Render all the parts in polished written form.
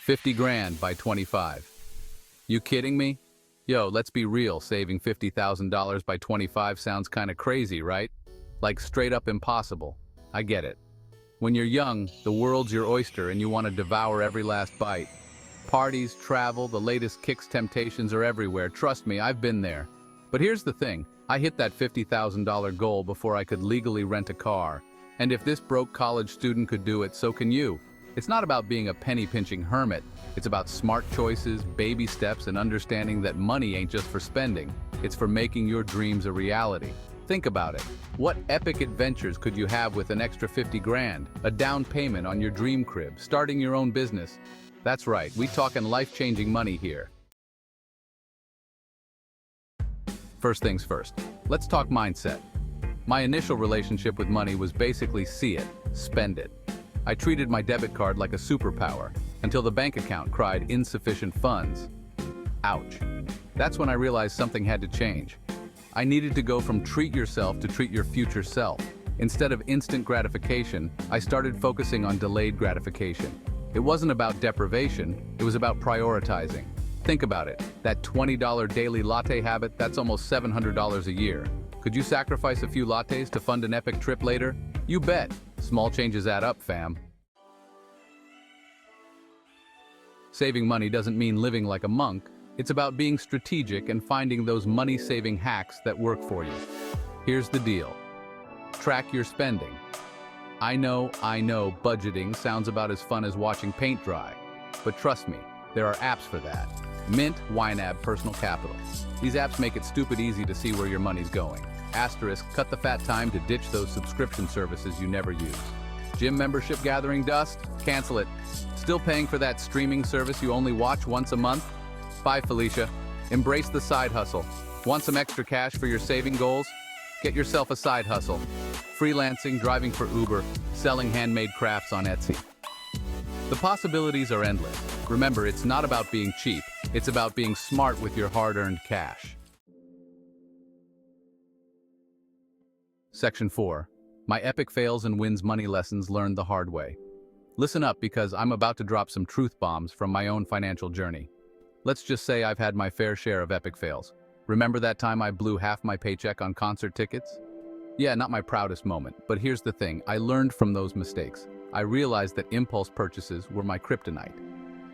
50 grand by 25. You kidding me? Yo, let's be real, saving $50,000 by 25 sounds kinda crazy, right? Like straight up impossible. I get it. When you're young, the world's your oyster and you want to devour every last bite. Parties, travel, the latest kicks, temptations are everywhere. Trust me, I've been there. But here's the thing, I hit that $50,000 goal before I could legally rent a car. And if this broke college student could do it, so can you. It's not about being a penny-pinching hermit. It's about smart choices, baby steps, and understanding that money ain't just for spending. It's for making your dreams a reality. Think about it. What epic adventures could you have with an extra 50 grand? A down payment on your dream crib, starting your own business? That's right, we talking life-changing money here. First things first, let's talk mindset. My initial relationship with money was basically see it, spend it. I treated my debit card like a superpower, until the bank account cried insufficient funds. Ouch. That's when I realized something had to change. I needed to go from treat yourself to treat your future self. Instead of instant gratification, I started focusing on delayed gratification. It wasn't about deprivation, it was about prioritizing. Think about it, that $20 daily latte habit, that's almost $700 a year. Could you sacrifice a few lattes to fund an epic trip later? You bet. Small changes add up, fam. Saving money doesn't mean living like a monk. It's about being strategic and finding those money-saving hacks that work for you. Here's the deal. Track your spending. I know, budgeting sounds about as fun as watching paint dry. But trust me, there are apps for that. Mint, YNAB, Personal Capital. These apps make it stupid easy to see where your money's going. Asterisk, cut the fat time to ditch those subscription services you never use. Gym membership gathering dust? Cancel it. Still paying for that streaming service you only watch once a month? Bye, Felicia. Embrace the side hustle. Want some extra cash for your saving goals? Get yourself a side hustle. Freelancing, driving for Uber, selling handmade crafts on Etsy. The possibilities are endless. Remember, it's not about being cheap. It's about being smart with your hard-earned cash. Section 4. My epic fails and wins money lessons learned the hard way. Listen up because I'm about to drop some truth bombs from my own financial journey. Let's just say I've had my fair share of epic fails. Remember that time I blew half my paycheck on concert tickets? Yeah, not my proudest moment, but here's the thing, I learned from those mistakes. I realized that impulse purchases were my kryptonite.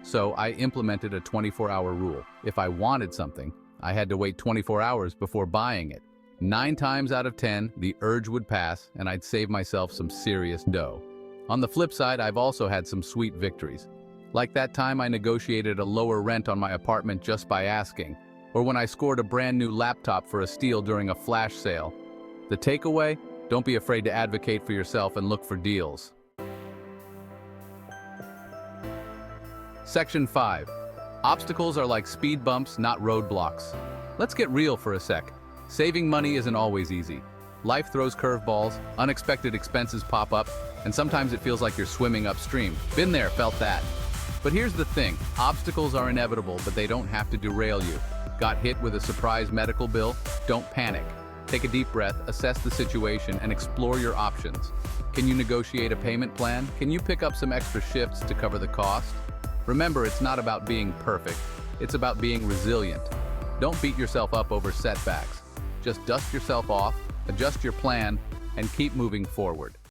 So I implemented a 24-hour rule. If I wanted something, I had to wait 24 hours before buying it. 9 times out of 10, the urge would pass and I'd save myself some serious dough. On the flip side, I've also had some sweet victories. Like that time I negotiated a lower rent on my apartment just by asking, or when I scored a brand new laptop for a steal during a flash sale. The takeaway? Don't be afraid to advocate for yourself and look for deals. Section 5. Obstacles are like speed bumps, not roadblocks. Let's get real for a sec. Saving money isn't always easy. Life throws curveballs, unexpected expenses pop up, and sometimes it feels like you're swimming upstream. Been there, felt that. But here's the thing, obstacles are inevitable, but they don't have to derail you. Got hit with a surprise medical bill? Don't panic. Take a deep breath, assess the situation, and explore your options. Can you negotiate a payment plan? Can you pick up some extra shifts to cover the cost? Remember, it's not about being perfect. It's about being resilient. Don't beat yourself up over setbacks. Just dust yourself off, adjust your plan, and keep moving forward.